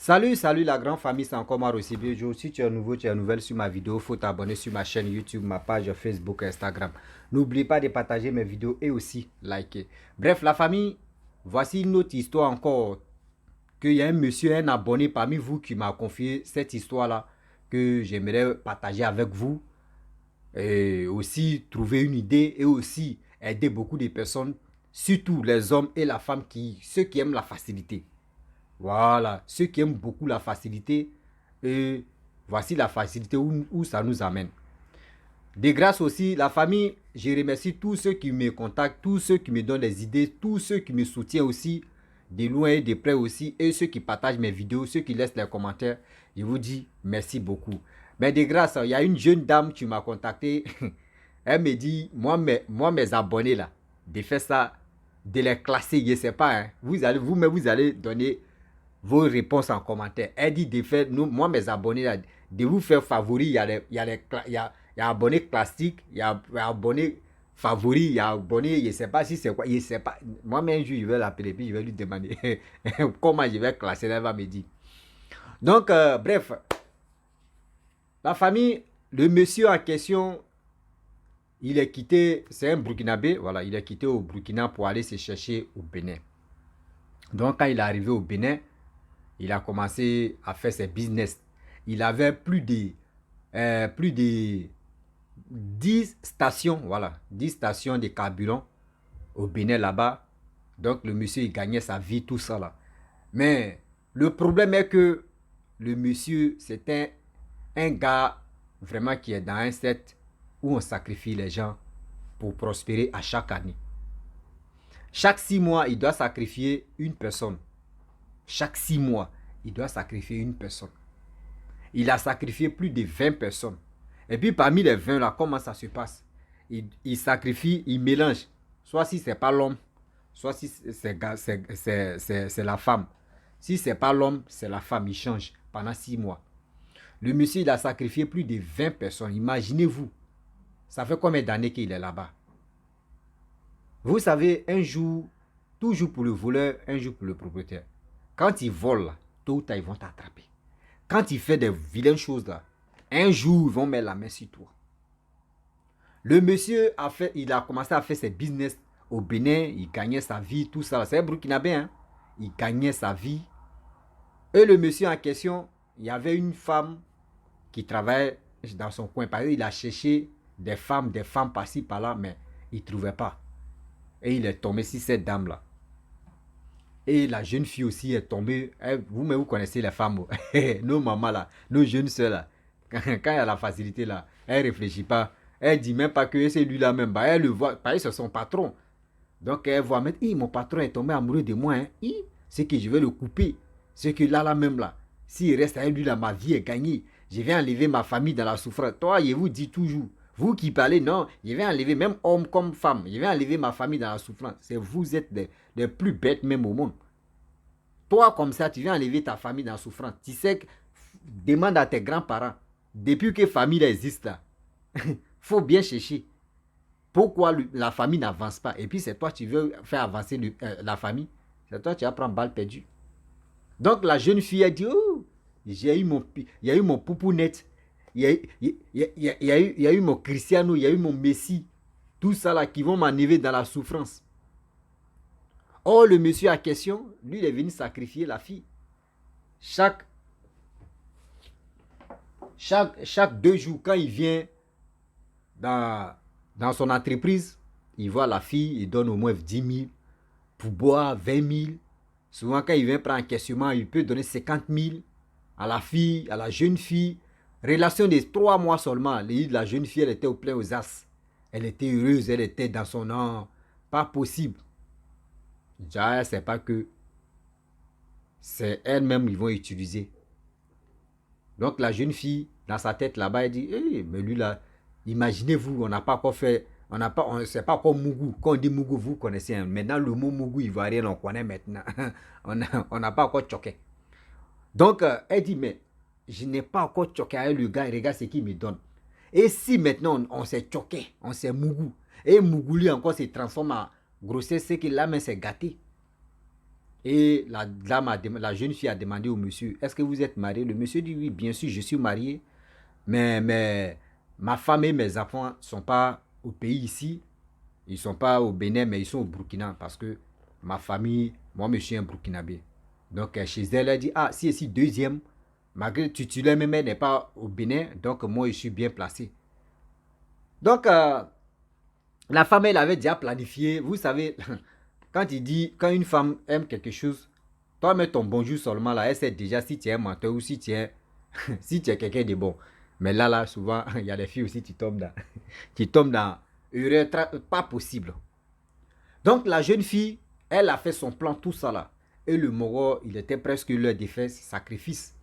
Salut la grande famille, c'est encore moi aussi Biojo. Si tu es nouveau, tu es nouvelle sur ma vidéo, il faut t'abonner sur ma chaîne YouTube, ma page Facebook, Instagram. N'oublie pas de partager mes vidéos et aussi liker. Bref, la famille, voici une autre histoire encore. Qu'il y a un monsieur, un abonné parmi vous qui m'a confié cette histoire-là que j'aimerais partager avec vous. Et aussi trouver une idée et aussi aider beaucoup de personnes, surtout les hommes et la femme, ceux qui aiment la facilité. Voilà, ceux qui aiment beaucoup la facilité, et voici la facilité où ça nous amène. De grâce aussi, la famille, je remercie tous ceux qui me contactent, tous ceux qui me donnent des idées, tous ceux qui me soutiennent aussi, de loin et de près aussi, et ceux qui partagent mes vidéos, ceux qui laissent les commentaires. Je vous dis merci beaucoup. Mais de grâce, il y a une jeune dame qui m'a contacté. Elle me dit, mes abonnés là, de faire ça, de les classer, je ne sais pas. Hein. Vous allez donner vos réponses en commentaire. Elle dit de faire, mes abonnés, là, de vous faire favoris. Il y a abonnés classiques, il y a abonnés favoris, il y a abonnés, je ne sais pas si c'est quoi, je ne sais pas. Moi-même, un jour, je vais l'appeler, puis je vais lui demander comment je vais classer. Elle va me dire. Donc, bref, la famille, le monsieur en question, il est quitté, c'est un Burkinabé, voilà, il est quitté au Burkina pour aller se chercher au Bénin. Donc, quand il est arrivé au Bénin, il a commencé à faire ses business. Il avait plus de 10 stations, voilà, 10 stations de carburant au Bénin là-bas. Donc le monsieur, il gagnait sa vie, tout ça là. Mais le problème est que le monsieur, c'était un gars vraiment qui est dans un set où on sacrifie les gens pour prospérer à chaque année. Chaque 6 mois, il doit sacrifier une personne. Chaque 6 mois, il doit sacrifier une personne. Il a sacrifié plus de 20 personnes. Et puis parmi les 20 là, comment ça se passe? Il sacrifie, il mélange. Soit si c'est pas l'homme, soit si c'est la femme. Si c'est pas l'homme, c'est la femme. Il change pendant 6 mois. Le monsieur, il a sacrifié plus de 20 personnes. Imaginez-vous. Ça fait combien d'années qu'il est là-bas? Vous savez, un jour, toujours pour le voleur, un jour pour le propriétaire. Quand il vole, tôt ou tard, ils vont t'attraper. Quand il fait des vilaines choses là, un jour, ils vont mettre la main sur toi. Le monsieur il a commencé à faire ses business au Bénin, il gagnait sa vie, tout ça. C'est un Burkinabé, hein? Il gagnait sa vie. Et le monsieur en question, il y avait une femme qui travaillait dans son coin. Parce qu'il a cherché des femmes par-ci, par-là, mais il ne trouvait pas. Et il est tombé sur cette dame-là. Et la jeune fille aussi est tombée. Vous connaissez les femmes. Nos mamans là, nos jeunes soeurs là. Quand il y a la facilité là, elle ne réfléchit pas. Elle ne dit même pas que c'est lui là même. Elle le voit, parce que c'est son patron. Donc elle voit mettre, mon patron est tombé amoureux de moi. Hein. C'est que je vais le couper. C'est que là même là, s'il reste avec lui là, ma vie est gagnée. Je vais enlever ma famille dans la souffrance. Toi, je vous dis toujours. Vous qui parlez, non, je vais enlever, même homme comme femme, je vais enlever ma famille dans la souffrance. Vous êtes les plus bêtes même au monde. Toi, comme ça, tu viens enlever ta famille dans la souffrance. Tu sais que, demande à tes grands-parents, depuis que famille existe là, faut bien chercher. Pourquoi la famille n'avance pas? Et puis c'est toi qui veux faire avancer la famille. C'est toi qui vas prendre balle perdue. Donc la jeune fille a dit, oh, il y a eu mon poupounette. Il y a eu mon Cristiano, il y a eu mon Messi. Tout ça là qui vont m'enlever dans la souffrance. Or, le monsieur à question, lui, il est venu sacrifier la fille. Chaque 2 jours, quand il vient dans son entreprise, il voit la fille, il donne au moins 10 000 pour boire 20 000. Souvent, quand il vient prendre un questionnement, il peut donner 50 000 à la fille, à la jeune fille. Relation de 3 mois seulement. La jeune fille, elle était au plein aux as. Elle était heureuse, elle était dans son âme. Pas possible. Déjà, c'est pas que c'est elle-même qu'ils vont utiliser. Donc la jeune fille, dans sa tête là-bas, elle dit, hey, mais lui là, imaginez-vous, on n'a pas encore fait, on ne sait pas encore Mougou. Quand on dit Mougou, vous connaissez. Hein. Maintenant, le mot Mougou ivoirien, on connaît maintenant. on n'a pas encore choqué. Donc, elle dit, mais je n'ai pas encore choqué avec le gars, regarde ce qu'il me donne. Et si maintenant, on s'est choqué, on s'est Mougou, et Mougou lui encore se transforme en grossesse, c'est que là, mais c'est gâté. Et la jeune fille a demandé au monsieur, est-ce que vous êtes marié? Le monsieur dit, oui, bien sûr, je suis marié. Mais ma femme et mes enfants ne sont pas au pays ici. Ils ne sont pas au Bénin, mais ils sont au Burkina. Parce que ma famille, moi, je suis un Burkinabé. Donc, chez elle, elle dit, ah, si ici, deuxième, malgré titulaire, même elle n'est pas au Bénin. Donc, moi, je suis bien placé. Donc, la femme, elle avait déjà planifié. Vous savez, quand une femme aime quelque chose, toi, mets ton bonjour seulement là, elle sait déjà si tu es un menteur ou si tu es, si tu es quelqu'un de bon. Mais là, souvent, il y a des filles aussi qui tombent dans, qui tombent dans erreur pas possible. Donc, la jeune fille, elle a fait son plan, tout ça là. Et le Moro, il était presque l'heure de faire sacrifice.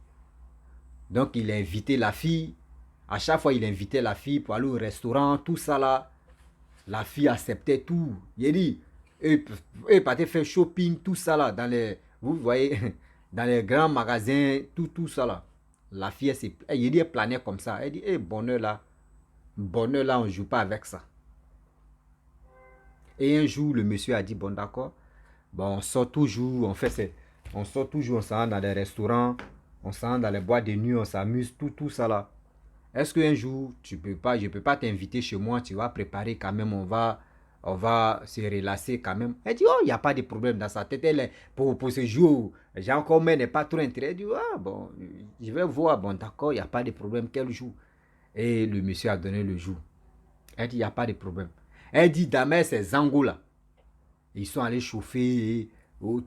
Donc, il a invité la fille. À chaque fois, il invitait la fille pour aller au restaurant, tout ça là. La fille acceptait tout. Il dit, et partait faire shopping, tout ça là, dans les, vous voyez, dans les grands magasins, tout ça là. La fille, elle planait comme ça. Elle dit, bonheur là, on ne joue pas avec ça. Et un jour, le monsieur a dit, bon d'accord, bon, on sort toujours, on sort toujours, on s'en va dans les restaurants, on s'en va dans les boîtes de nuit, on s'amuse, tout ça là. Est-ce qu'un jour, je ne peux pas t'inviter chez moi, tu vas préparer quand même, on va se relacer quand même. Elle dit, oh, il n'y a pas de problème dans sa tête. Pour ce jour, Jean-Comé n'est pas trop intéressé. Elle dit, ah bon, je vais voir, bon d'accord, il n'y a pas de problème, quel jour? Et le monsieur a donné le jour. Elle dit, il n'y a pas de problème. Elle dit, demain, c'est Zango là. Ils sont allés chauffer,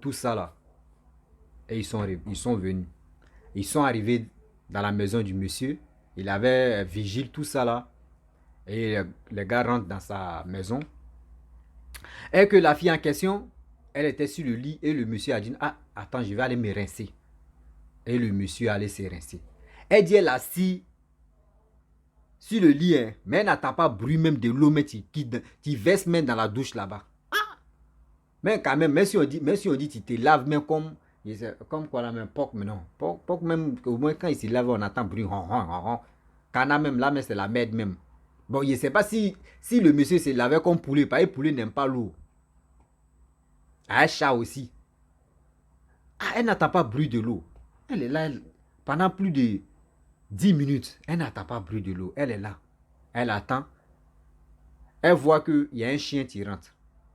tout ça là. Et ils sont venus. Ils sont arrivés dans la maison du monsieur. Il avait vigile, tout ça là. Et les gars rentrent dans sa maison. Et que la fille en question, elle était sur le lit et le monsieur a dit, ah, attends, je vais aller me rincer. Et le monsieur allait se rincer. Elle dit, elle assis sur le lit, hein, mais elle n'entend pas bruit même de l'eau, mais qui verse même dans la douche là-bas. Mais quand même, même si on dit tu te laves même comme quoi là même, porc, mais non. Porc même, au moins quand il se lave, on entend bruit, Cana même, là, mais c'est la merde même. Bon, je ne sais pas si le monsieur se lavait comme poulet, parce que poulet n'aime pas l'eau. Un chat aussi. Ah, elle n'entend pas bruit de l'eau. Elle est là, pendant plus de 10 minutes, elle n'entend pas bruit de l'eau. Elle est là. Elle attend. Elle voit qu'il y a un chien qui rentre.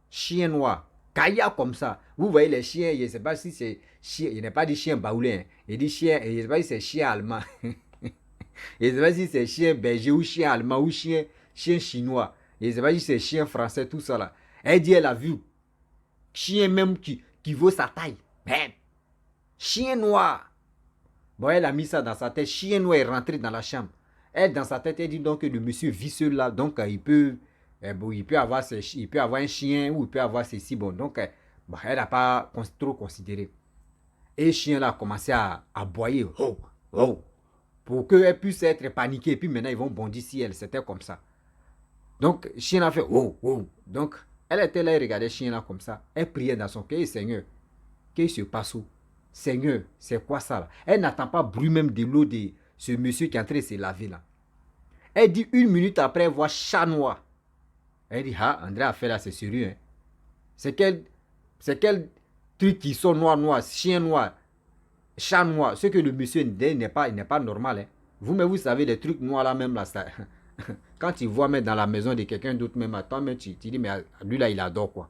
Chien noir. Kaya comme ça. Vous voyez les chiens, je ne sais pas si c'est chien, il n'est pas dit chien baoulé. Hein. Il dit chien, je ne sais pas si c'est chien allemand. Je ne sais pas si c'est chien berger ou chien allemand ou chien chinois. Je ne sais pas si c'est chien français, tout ça là. Elle dit, elle a vu chien même qui vaut sa taille. Mais, chien noir. Bon, elle a mis ça dans sa tête. Chien noir est rentré dans la chambre. Elle, dans sa tête, elle dit donc que le monsieur vit seul là. Donc, il peut avoir un chien ou il peut avoir ceci. Bon, donc, bon, elle n'a pas trop considéré. Et le chien là a commencé à aboyer. Oh, oh, pour qu'elle puisse être paniquée. Et puis maintenant, ils vont bondir si elle. C'était comme ça. Donc, le chien a fait oh, oh. Donc, elle était là et regardait le chien là comme ça. Elle priait dans son cœur. Seigneur, qu'est-ce qui se passe où? Seigneur, c'est quoi ça là? Elle n'entend pas bruit même de l'eau de ce monsieur qui est en train de se laver là. Elle dit 1 minute après, elle voit chat noir. Elle dit, ah, André a fait là, c'est sérieux. Hein? C'est quel truc qui sont noir, chien noir, chat noir. Ce que le monsieur n'est pas normal. Hein? Vous-même, vous savez, les trucs noirs là, même là, ça, quand tu vois même dans la maison de quelqu'un d'autre, même à toi, même, tu dis, mais lui là, il adore quoi.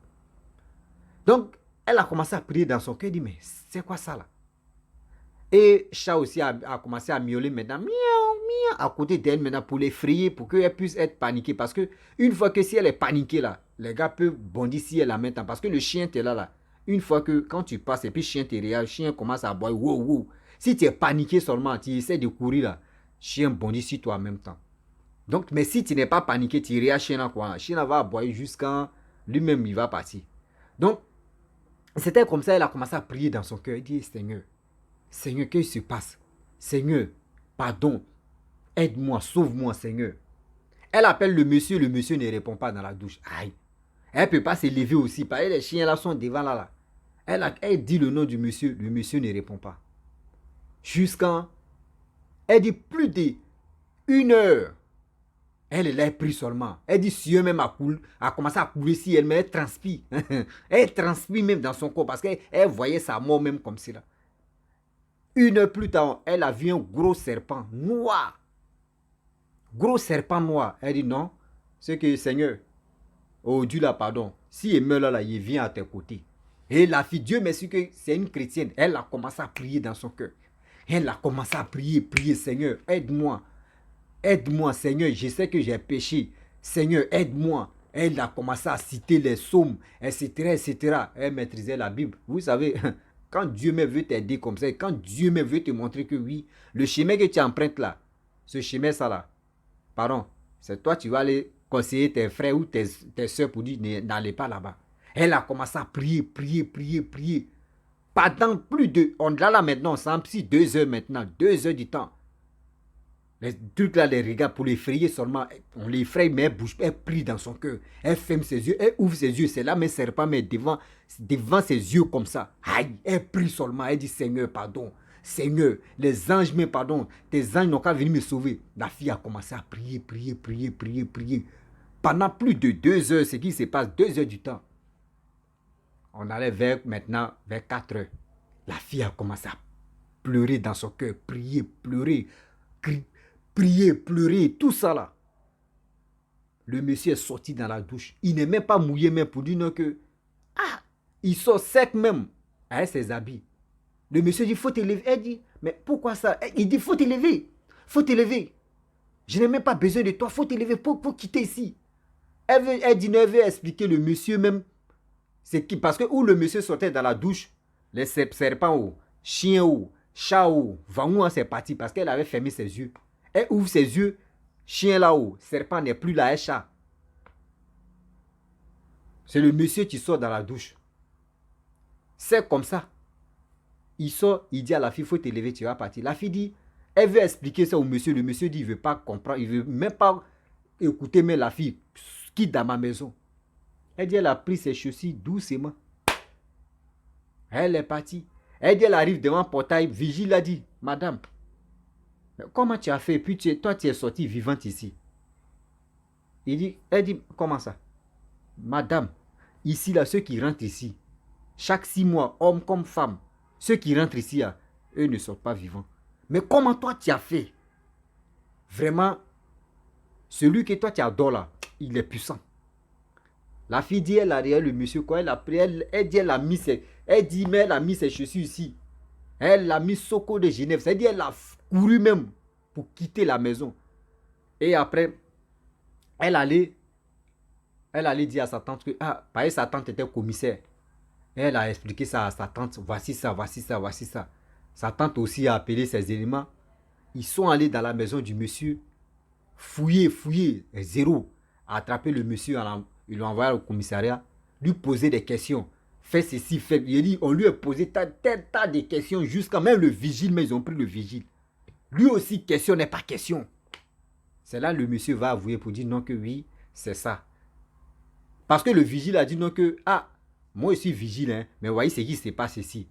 Donc, elle a commencé à prier dans son cœur, elle dit, mais c'est quoi ça là? Et chat aussi a commencé à miauler maintenant, miaou, miaou, à côté d'elle maintenant pour l'effrayer, pour qu'elle puisse être paniquée. Parce que une fois que si elle est paniquée là, les gars peuvent bondir si elle la met en. Parce que le chien t'es là. Une fois que quand tu passes et puis le chien te regarde, le chien commence à aboyer, wow, wow. Si tu es paniqué seulement, tu essaies de courir là, le chien bondit sur toi en même temps. Donc, mais si tu n'es pas paniqué, tu regardes le chien là quoi. Le chien va aboyer jusqu'à lui-même il va partir. Donc, c'était comme ça, elle a commencé à prier dans son cœur. Elle dit, Seigneur, Seigneur, qu'est-ce qui se passe? Seigneur, pardon, aide-moi, sauve-moi, Seigneur. Elle appelle le monsieur ne répond pas dans la douche. Aïe. Elle ne peut pas se lever aussi, parce que les chiens là sont devant là. Elle dit le nom du monsieur, le monsieur ne répond pas. Jusqu'à, elle dit plus d'1 heure. Elle l'a pris seulement. Elle dit, si elle même a commencé à couler si elle, mais elle transpire. Elle transpire même dans son corps parce qu'elle voyait sa mort même comme cela. Une heure plus tard, elle a vu un gros serpent noir. Gros serpent noir. Elle dit non, c'est que Seigneur, oh Dieu là, pardon, si il meurt là, il vient à tes côtés. Et la fille, Dieu merci que c'est une chrétienne. Elle a commencé à prier dans son cœur. Elle a commencé à prier, Seigneur, aide-moi. Aide-moi, Seigneur, je sais que j'ai péché. Seigneur, aide-moi. Elle a commencé à citer les psaumes, etc., etc. Elle maîtrisait la Bible. Vous savez, quand Dieu me veut t'aider comme ça, quand Dieu me veut te montrer que oui, le chemin que tu empruntes là, ce chemin ça là, pardon, c'est toi tu vas aller conseiller tes frères ou tes soeurs pour dire n'allez pas là-bas. Elle a commencé à prier, prier, prier, prier. Pendant plus de, on l'a là maintenant, c'est un psy, 2 heures maintenant, 2 heures du temps. Les trucs là, les regards pour l'effrayer seulement, on l'effraie, mais elle bouge, elle prie dans son cœur. Elle ferme ses yeux, elle ouvre ses yeux, c'est là, mais serpent, mais devant ses yeux comme ça. Aïe, elle prie seulement, elle dit Seigneur, pardon. Seigneur, les anges, mais pardon, tes anges n'ont qu'à venir me sauver. La fille a commencé à prier, prier, prier, prier, prier. Pendant plus de 2 heures, ce qui se passe, 2 heures du temps. On allait maintenant vers 4 heures. La fille a commencé à pleurer dans son cœur, prier, pleurer, prier, pleurer, tout ça là. Le monsieur est sorti dans la douche. Il n'est même pas mouillé même pour dire non que... Ah, il sort sec même avec ses habits. Le monsieur dit, faut t'élever. Elle dit, mais pourquoi ça? Il dit, faut t'élever. Faut t'élever. Je n'ai même pas besoin de toi. Faut t'élever pour quitter ici. Elle dit, elle veut expliquer le monsieur même. C'est qui? Parce que où le monsieur sortait dans la douche, les serpents ou chiens ou chat ou vangou, c'est parti parce qu'elle avait fermé ses yeux. Elle ouvre ses yeux, chien là-haut, serpent n'est plus là, elle chat. C'est le monsieur qui sort dans la douche. C'est comme ça. Il sort, il dit à la fille, il faut t'élever, tu vas partir. La fille dit, elle veut expliquer ça au monsieur. Le monsieur dit, il ne veut pas comprendre, il ne veut même pas écouter, mais la fille quitte dans ma maison. Elle dit, elle a pris ses chaussures doucement. Elle est partie. Elle dit, elle arrive devant le portail, vigile a dit, madame, comment tu as fait? Puis toi, tu es sortie vivante ici. Elle dit, comment ça? Madame, ici, là, ceux qui rentrent ici, chaque 6 mois, hommes comme femmes, ceux qui rentrent ici, là, eux ne sont pas vivants. Mais comment toi, tu as fait? Vraiment, celui que toi, tu adores là, il est puissant. La fille dit, elle a derrière le monsieur, quoi, elle a pris, elle dit, elle a mis ses chaussures ici. Elle a mis Soko de Genève. C'est-à-dire elle a couru même pour quitter la maison. Et après, elle allait dire à sa tante que, parce que sa tante était commissaire. Elle a expliqué ça à sa tante. Voici ça, voici ça, voici ça. Sa tante aussi a appelé ses éléments. Ils sont allés dans la maison du monsieur. Fouiller, zéro. Attraper le monsieur, ils l'ont envoyé au commissariat. Lui poser des questions. Fais ceci, fait. Il dit, on lui a posé tel tas de questions jusqu'à même le vigile, mais ils ont pris le vigile. Lui aussi, question n'est pas question. C'est là le monsieur va avouer pour dire non que oui, c'est ça. Parce que le vigile a dit non que, moi je suis vigile, hein, mais voyez ce qui se passe ici.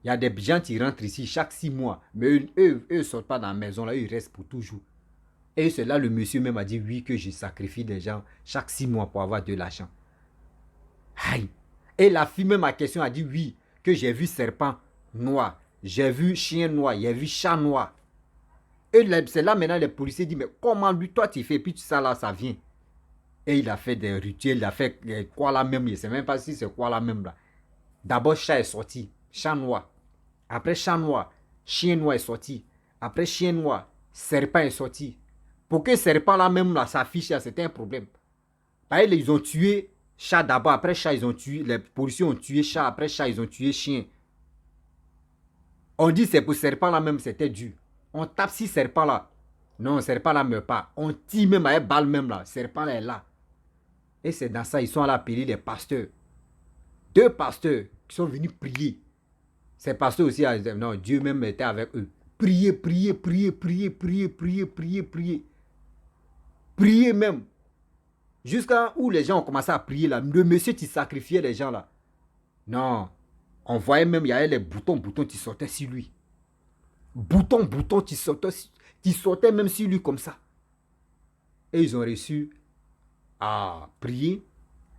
Il y a des gens qui rentrent ici chaque 6 mois, mais eux ne sortent pas dans la maison, là, ils restent pour toujours. Et c'est là le monsieur même a dit oui, que je sacrifie des gens chaque 6 mois pour avoir de l'argent. Aïe. Et la fille même à question a dit oui, que j'ai vu serpent noir, j'ai vu chien noir, j'ai vu chat noir. Et c'est là maintenant les policiers disent mais comment lui toi tu fais, puis ça là ça vient. Et il a fait des rituels, il a fait quoi là même, je ne sais même pas si c'est quoi là même là. D'abord chat est sorti, chat noir. Après chat noir, chien noir est sorti. Après chien noir, serpent est sorti. Pour que serpent là même là s'affiche, c'était un problème. Parce qu'ils ont tué chat d'abord, après chat ils ont tué, les policiers ont tué chat, après chat ils ont tué chien. On dit c'est pour serpent là même c'était dur. On tape si serpent là. Non, serpent là ne meurt pas. On tire même avec balle même là. Serpent là est là. Et c'est dans ça, ils sont allés appeler les pasteurs. 2 pasteurs qui sont venus prier. Ces pasteurs aussi, non, Dieu même était avec eux. Prier, prier, prier, prier, prier, prier, prier, prier. Prier même. Jusqu'à où les gens ont commencé à prier là. Le monsieur qui sacrifiait les gens là. Non. On voyait même, il y avait les boutons qui sortaient sur lui. Boutons qui sortaient même sur lui comme ça. et ils ont réussi à prier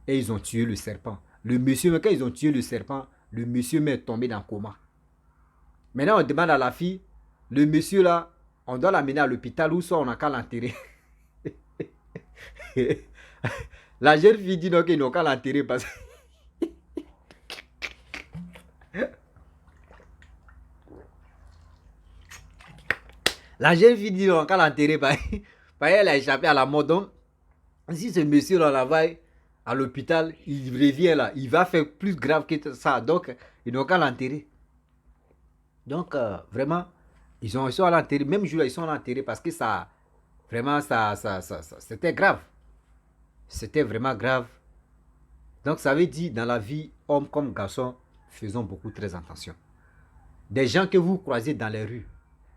et ils ont tué le serpent. Le monsieur, quand ils ont tué le serpent, le monsieur est tombé dans le coma. Maintenant, on demande à la fille, le monsieur là, on doit l'amener à l'hôpital ou soit on n'a qu'à l'enterrer. La jeune fille dit non, qu'ils n'ont qu'à l'enterrer parce que... La jeune fille dit non, qu'à l'enterrer parce qu'elle a échappé à la mort. Donc, si ce monsieur là va à l'hôpital, il revient là, il va faire plus grave que ça. Donc, ils n'ont qu'à l'enterrer. Donc, vraiment, ils sont à l'enterrer. Même jour là, ils sont à l'enterrer parce que ça, vraiment, c'était grave. C'était vraiment grave. Donc, ça veut dire, dans la vie, homme comme garçon, faisons beaucoup très attention. Des gens que vous croisez dans les rues,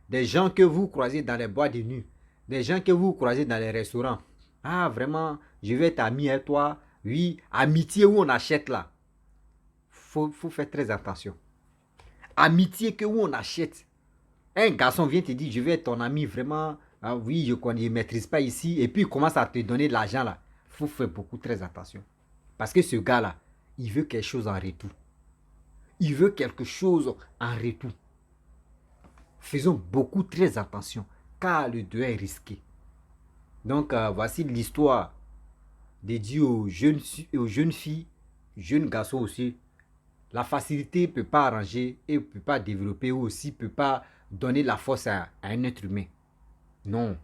des gens que vous croisez dans les boîtes de nuit, des gens que vous croisez dans les restaurants. Ah, vraiment, je vais être ami avec toi. Oui, amitié où on achète là. Faut faire très attention. Amitié que où on achète. Un garçon vient te dire, je vais être ton ami, vraiment. Ah oui, je ne maîtrise pas ici. Et puis, il commence à te donner de l'argent là. Faut faire beaucoup très attention. Parce que ce gars-là, il veut quelque chose en retour. Il veut quelque chose en retour. Faisons beaucoup très attention, car le deuil est risqué. Donc, voici l'histoire dédiée aux jeunes filles, jeunes garçons aussi. La facilité ne peut pas arranger et ne peut pas développer ou aussi ne peut pas donner la force à un être humain. Non,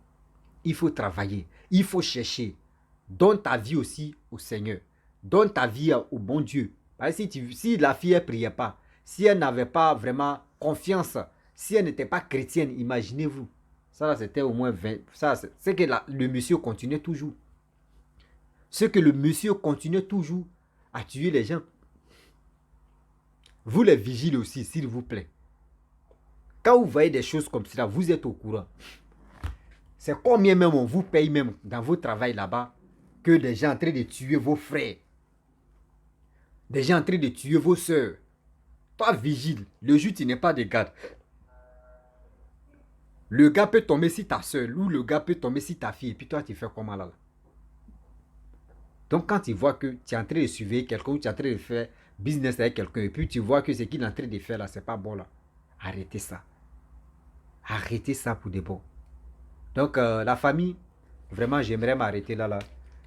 il faut travailler, il faut chercher. Donne ta vie aussi au Seigneur. Donne ta vie au bon Dieu. Parce que si la fille ne priait pas, si elle n'avait pas vraiment confiance, si elle n'était pas chrétienne, imaginez-vous. Ça, c'était au moins 20. Ça, c'est que le monsieur continuait toujours. C'est que le monsieur continuait toujours à tuer les gens. Vous les vigilez aussi, s'il vous plaît. Quand vous voyez des choses comme cela, vous êtes au courant. C'est combien même on vous paye même dans votre travail là-bas que des gens en train de tuer vos frères. Des gens en train de tuer vos soeurs. Toi, vigile. Le jour, tu n'es pas de garde. Le gars peut tomber sur ta soeur ou le gars peut tomber sur ta fille. Et puis toi, tu fais comment là? Donc, quand tu vois que tu es en train de surveiller quelqu'un ou tu es en train de faire business avec quelqu'un et puis tu vois que ce qu'il est en train de faire là, c'est pas bon là. Arrêtez ça. Arrêtez ça pour de bon. Donc, la famille, vraiment, j'aimerais m'arrêter là.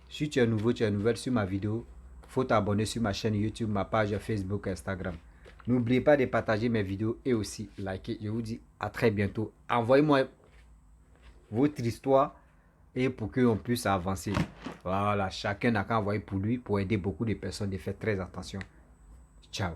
Si tu es nouveau, tu es nouvelle sur ma vidéo, il faut t'abonner sur ma chaîne YouTube, ma page Facebook, Instagram. N'oubliez pas de partager mes vidéos et aussi liker. Je vous dis à très bientôt. Envoyez-moi votre histoire et pour qu'on puisse avancer. Voilà, chacun n'a qu'à envoyer pour lui pour aider beaucoup de personnes de faire très attention. Ciao.